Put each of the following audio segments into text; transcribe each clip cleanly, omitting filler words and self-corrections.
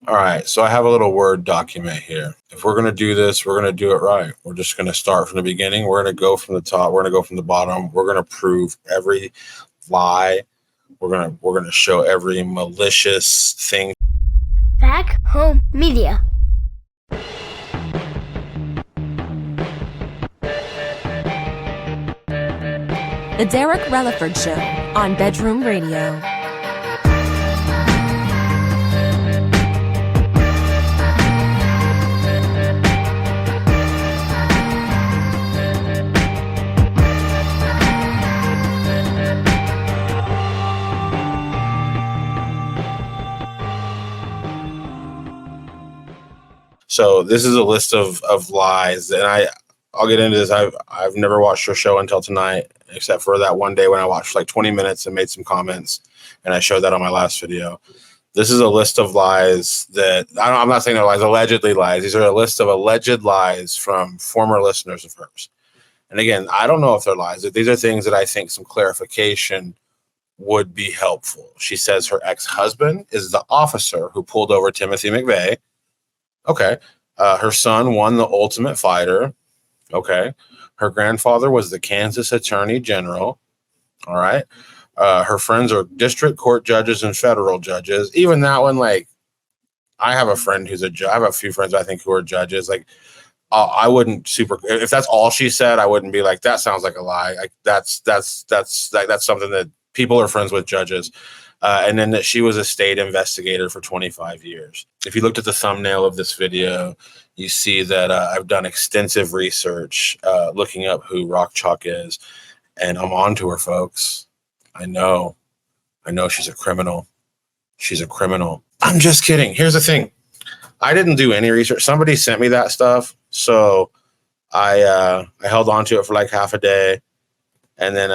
All right, so I have a little Word document here. If we're going to do this, we're going to do it right. We're just going to start from the beginning. We're going to go from the top. We're going to go from the bottom. We're going to prove every lie. We're going to show every malicious thing. Back Home Media. The Derek Releford Show on Bedroom Radio. So this is a list of lies, and I'll get into this. I've never watched her show until tonight, except for that one day when I watched like 20 minutes and made some comments, and I showed that on my last video. This is a list of lies that I'm not saying they're lies, allegedly lies. These are a list of alleged lies from former listeners of hers. And again, I don't know if they're lies. These are things that I think some clarification would be helpful. She says her ex-husband is the officer who pulled over Timothy McVeigh. Okay. Her son won the Ultimate Fighter. Okay. Her grandfather was the Kansas Attorney General. All right. Her friends are district court judges and federal judges. Even that one, like, I have a friend who's a judge. I have a few friends I think who are judges. Like, I wouldn't if that's all she said, I wouldn't be like, that sounds like a lie. Like that's something that people are friends with judges. And then that she was a state investigator for 25 years. If you looked at the thumbnail of this video, you see that I've done extensive research looking up who Rock Chalk is. And I'm on to her, folks. I know she's a criminal. She's a criminal. I'm just kidding. Here's the thing. I didn't do any research. Somebody sent me that stuff. So I held on to it for like half a day. And then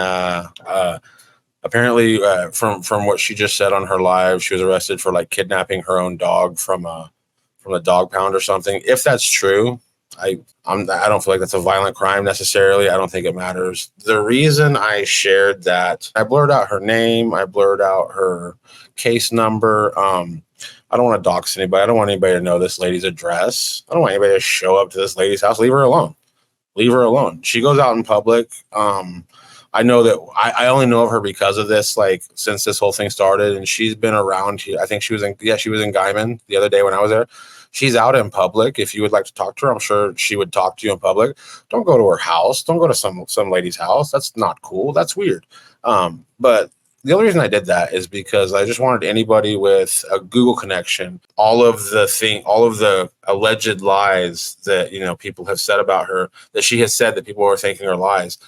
apparently, from what she just said on her live, she was arrested for like kidnapping her own dog from a dog pound or something. If that's true, I don't feel like that's a violent crime necessarily. I don't think it matters. The reason I shared that, I blurred out her name, I blurred out her case number. I don't want to dox anybody. I don't want anybody to know this lady's address. I don't want anybody to show up to this lady's house. Leave her alone. Leave her alone. She goes out in public. I know that I only know of her because of this, like since this whole thing started, and she's been around here. I think she was in Guyman the other day when I was there. She's out in public. If you would like to talk to her, I'm sure she would talk to you in public. Don't go to her house. Don't go to some lady's house. That's not cool. That's weird. But the only reason I did that is because I just wanted anybody with a Google connection, all of the alleged lies that people have said about her, that she has said that people are thinking are lies.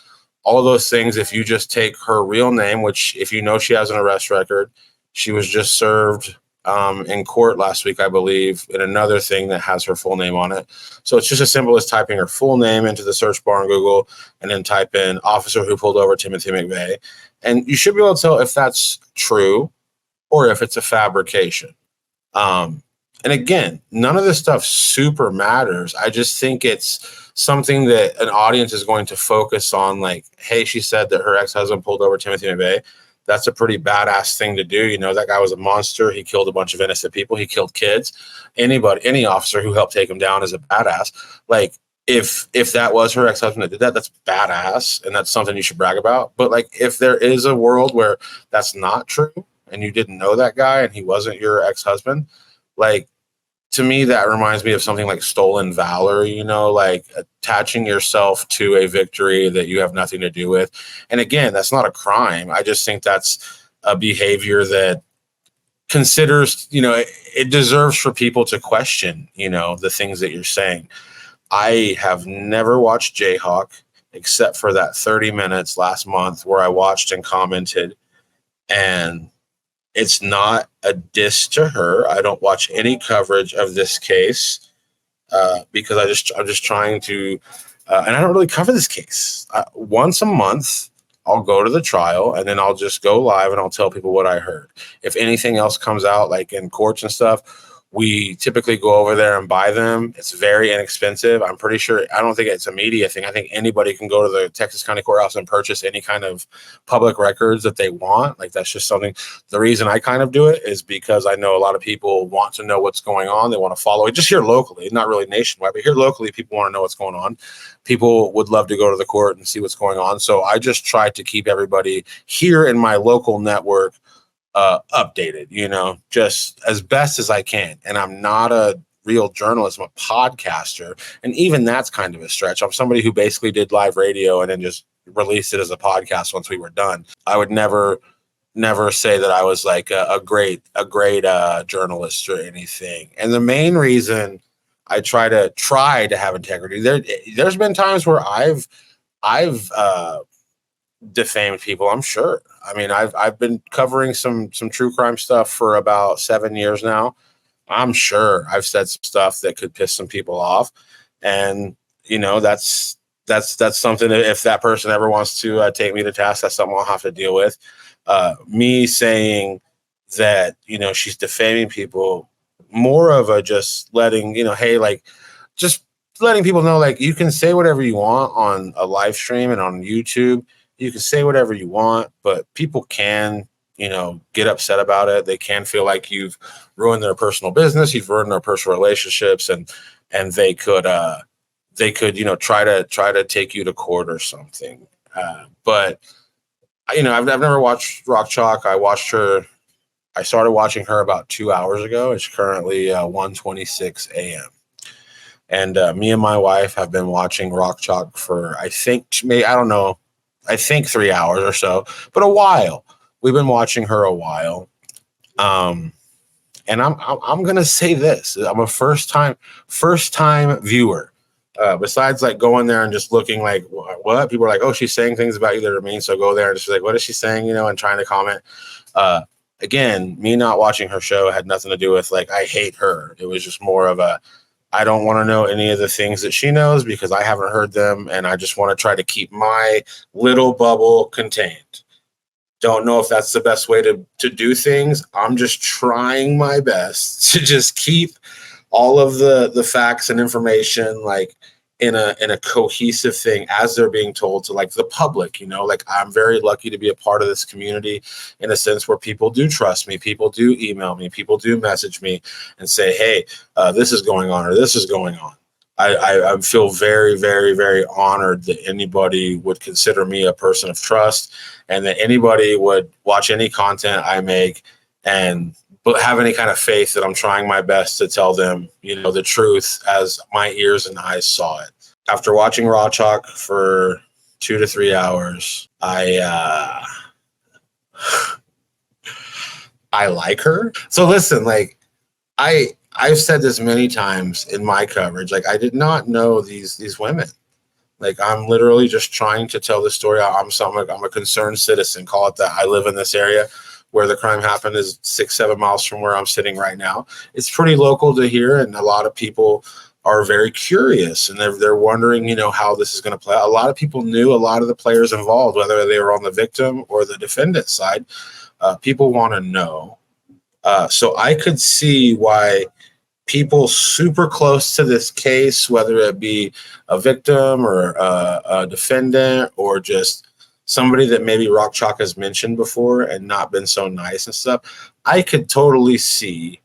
All of those things, if you just take her real name, which if she has an arrest record, she was just served in court last week, I believe, in another thing that has her full name on it. So it's just as simple as typing her full name into the search bar on Google and then type in officer who pulled over Timothy McVeigh. And you should be able to tell if that's true or if it's a fabrication. And again, none of this stuff super matters. I just think it's something that an audience is going to focus on, like, hey, she said that her ex-husband pulled over Timothy McVeigh. That's a pretty badass thing to do. That guy was a monster. He killed a bunch of innocent people. He killed kids. Any officer who helped take him down is a badass. Like, if that was her ex-husband that did that, that's badass, and that's something you should brag about. But like, if there is a world where that's not true and you didn't know that guy and he wasn't your ex-husband, like, to me, that reminds me of something like stolen valor, like attaching yourself to a victory that you have nothing to do with. And again, that's not a crime. I just think that's a behavior that considers, it deserves for people to question, the things that you're saying. I have never watched Jayhawk except for that 30 minutes last month where I watched and commented, and it's not a diss to her. I don't watch any coverage of this case because I'm just trying to, and I don't really cover this case. Once a month, I'll go to the trial and then I'll just go live and I'll tell people what I heard. If anything else comes out, like in courts and stuff, We typically go over there and buy them. It's very inexpensive. I'm pretty sure, I don't think it's a media thing. I think anybody can go to the Texas County Courthouse and purchase any kind of public records that they want. Like, that's just something. The reason I kind of do it is because I know a lot of people want to know what's going on. They want to follow it just here locally, not really nationwide, but here locally, people want to know what's going on. People would love to go to the court and see what's going on. So I just try to keep everybody here in my local network updated, just as best as I can. And I'm not a real journalist. I'm a podcaster. And even that's kind of a stretch. I'm somebody who basically did live radio and then just released it as a podcast once we were done. I would never say that I was like a great journalist or anything. And the main reason I try to have integrity, there's been times where I've defamed people, I'm sure. I mean, I've been covering some true crime stuff for about 7 years now. I'm sure I've said some stuff that could piss some people off, and that's something that if that person ever wants to take me to task, that's something I'll have to deal with. Me saying that she's defaming people, more of a just letting hey, like, just letting people know, like, you can say whatever you want on a live stream and on YouTube. You can say whatever you want, but people can, get upset about it. They can feel like you've ruined their personal business, you've ruined their personal relationships, and they could try to take you to court or something. But I've never watched Rock Chalk. I started watching her about 2 hours ago. It's currently 1:26 a.m. And me and my wife have been watching Rock Chalk for, I think 3 hours or so, but a while. We've been watching her a while. And I'm going to say this. I'm a first time viewer. Besides like going there and just looking like, what? People are like, oh, she's saying things about you that are mean. So go there and just be like, what is she saying? And trying to comment. Again, me not watching her show had nothing to do with like, I hate her. It was just more of I don't want to know any of the things that she knows because I haven't heard them, and I just want to try to keep my little bubble contained. Don't know if that's the best way to do things. I'm just trying my best to just keep all of the facts and information like in a cohesive thing as they're being told to like the public. Like, I'm very lucky to be a part of this community in a sense where people do trust me, people do email me, people do message me and say, hey, this is going on or this is going on. I feel very, very, very honored that anybody would consider me a person of trust, and that anybody would watch any content I make and have any kind of faith that I'm trying my best to tell them, the truth as my ears and eyes saw it. After watching Raw Chalk for 2 to 3 hours, I like her. So listen, like, I've said this many times in my coverage. Like, I did not know these women. Like, I'm literally just trying to tell the story. I'm a concerned citizen. Call it that. I live in this area where the crime happened is 6-7 miles from where I'm sitting right now. It's pretty local to here, and a lot of people are very curious, and they're wondering, how this is going to play. A lot of people knew a lot of the players involved, whether they were on the victim or the defendant side. People want to know. So I could see why people super close to this case, whether it be a victim or a defendant or just somebody that maybe Rock Chalk has mentioned before and not been so nice and stuff, I could totally see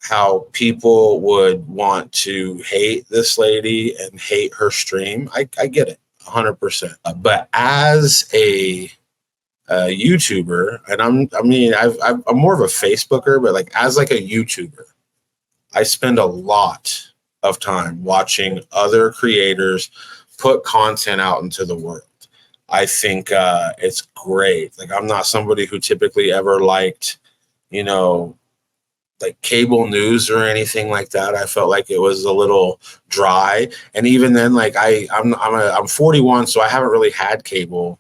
how people would want to hate this lady and hate her stream. I get it 100%. But as a YouTuber, and I'm more of a Facebooker, but like as like a YouTuber, I spend a lot of time watching other creators put content out into the world. I think it's great. Like, I'm not somebody who typically ever liked, like cable news or anything like that. I felt like it was a little dry. And even then, like I'm 41, so I haven't really had cable,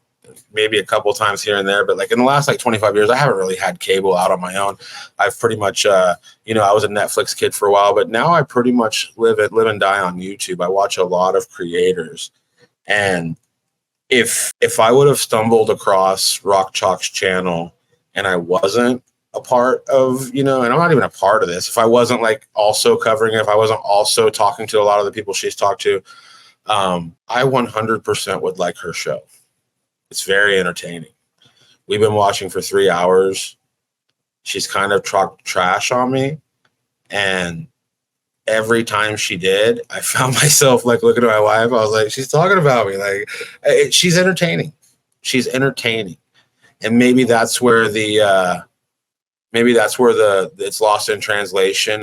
maybe a couple times here and there. But like in the last like 25 years, I haven't really had cable out on my own. I've pretty much, I was a Netflix kid for a while, but now I pretty much live and die on YouTube. I watch a lot of creators, and if I would have stumbled across Rock Chalk's channel and I wasn't a part of, and I'm not even a part of this. If I wasn't like also covering it, if I wasn't also talking to a lot of the people she's talked to, I 100% would like her show. It's very entertaining. We've been watching for 3 hours. She's kind of talked trash on me. And every time she did, I found myself like looking at my wife. I was like, she's talking about me. Like, she's entertaining. She's entertaining. And maybe that's where it's lost in translation.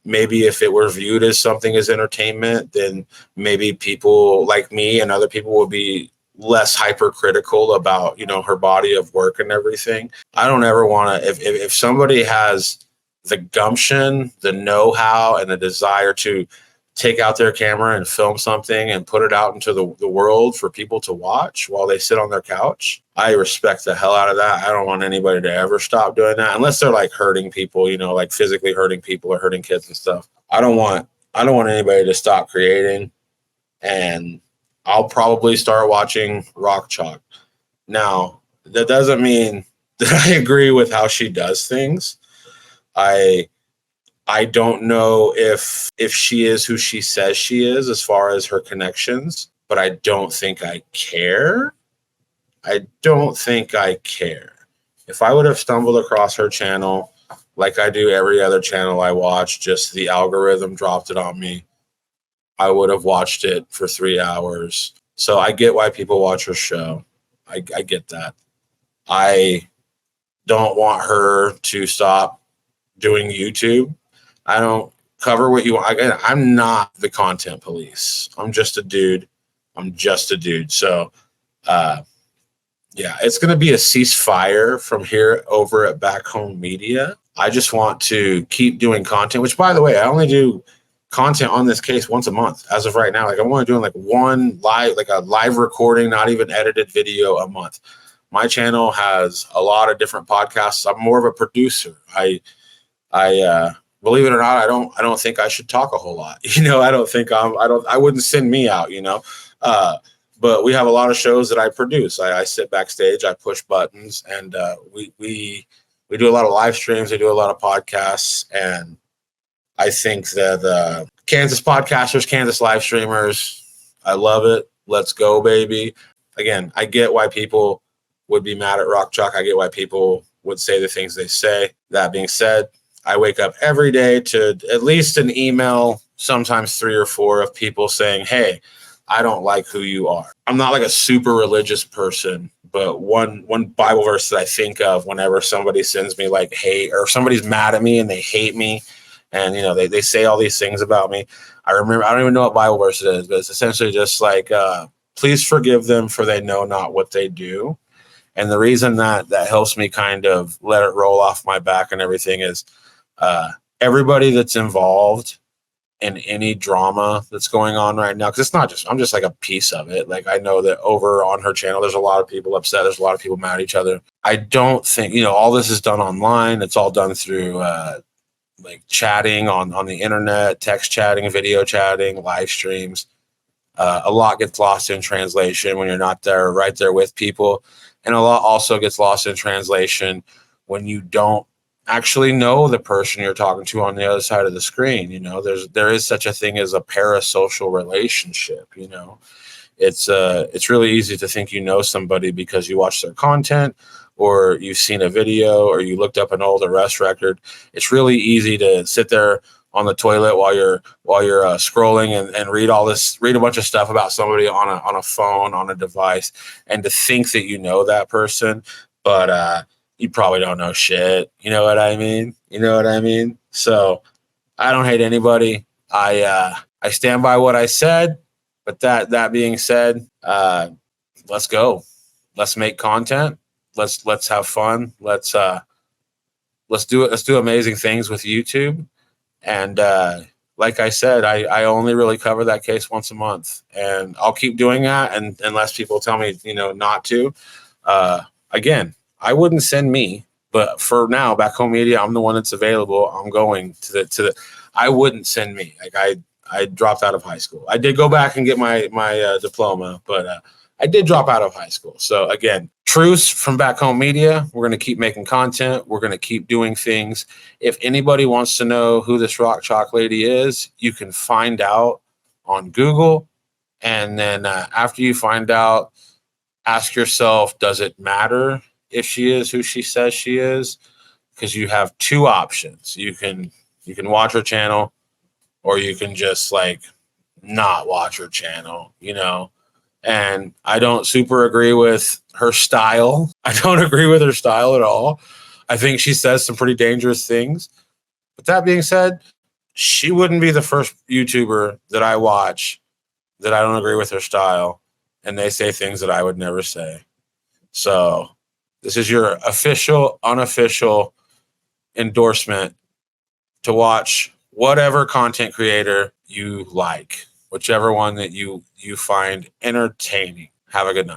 Maybe if it were viewed as something as entertainment, then maybe people like me and other people would be less hypercritical about, her body of work and everything. I don't ever want to, if somebody has the gumption, the know-how, and the desire to take out their camera and film something and put it out into the world for people to watch while they sit on their couch, I respect the hell out of that. I don't want anybody to ever stop doing that unless they're like hurting people, like physically hurting people or hurting kids and stuff. I don't want anybody to stop creating, and I'll probably start watching Rock Chalk. Now, that doesn't mean that I agree with how she does things. I don't know if she is who she says she is as far as her connections, but I don't think I care. If I would have stumbled across her channel like I do every other channel I watch, just the algorithm dropped it on me, I would have watched it for 3 hours. So I get why people watch her show. I get that. I don't want her to stop doing YouTube. I don't cover what you want. Again, I'm not the content police. I'm just a dude. So, it's going to be a ceasefire from here over at Back Home Media. I just want to keep doing content, which, by the way, I only do content on this case once a month as of right now. Like, I'm only doing like one live, like a live recording, not even edited video a month. My channel has a lot of different podcasts. I'm more of a producer. I believe it or not, I don't think I should talk a whole lot. I wouldn't send me out, but we have a lot of shows that I produce. I sit backstage, I push buttons, and we do a lot of live streams. We do a lot of podcasts. And I think that Kansas podcasters, Kansas live streamers, I love it. Let's go, baby. Again, I get why people would be mad at Rock Chalk. I get why people would say the things they say. That being said, I wake up every day to at least an email, sometimes 3 or 4, of people saying, hey, I don't like who you are. I'm not like a super religious person, but one Bible verse that I think of whenever somebody sends me like hate, or somebody's mad at me and they hate me, and they say all these things about me. I don't even know what Bible verse it is, but it's essentially just like, please forgive them, for they know not what they do. And the reason that helps me kind of let it roll off my back and everything is everybody that's involved in any drama that's going on right now, because it's not just, I'm just like a piece of it. Like, I know that over on her channel, there's a lot of people upset. There's a lot of people mad at each other. I don't think, all this is done online. It's all done through like chatting on the internet, text chatting, video chatting, live streams. A lot gets lost in translation when you're not there, right there with people. And a lot also gets lost in translation when you don't actually know the person you're talking to on the other side of the screen. There is such a thing as a parasocial relationship. It's really easy to think somebody because you watch their content, or you've seen a video, or you looked up an old arrest record. It's really easy to sit there on the toilet while you're scrolling and read a bunch of stuff about somebody on a phone, on a device, and to think that that person, but you probably don't know shit. You know what I mean? So I don't hate anybody. I stand by what I said. But that being said, let's go. Let's make content. Let's have fun. Let's do it. Let's do amazing things with YouTube. And like I said, I only really cover that case once a month, and I'll keep doing that. And unless people tell me, not to, again, I wouldn't send me, but for now, Back Home Media, I'm the one that's available. I'm going to the, I wouldn't send me. Like, I dropped out of high school. I did go back and get my diploma, but I did drop out of high school. So again, Truce from Back Home Media. We're going to keep making content. We're going to keep doing things. If anybody wants to know who this Rock Chalk lady is, you can find out on Google. And then after you find out, ask yourself, does it matter if she is who she says she is? Because you have two options. You can watch her channel, or you can just like not watch her channel, you know. And I don't super agree with her style. I don't agree with her style at all. I think she says some pretty dangerous things. But that being said, she wouldn't be the first YouTuber that I watch that I don't agree with her style, and they say things that I would never say. So this is your official, unofficial endorsement to watch whatever content creator you like, whichever one that you find entertaining. Have a good night.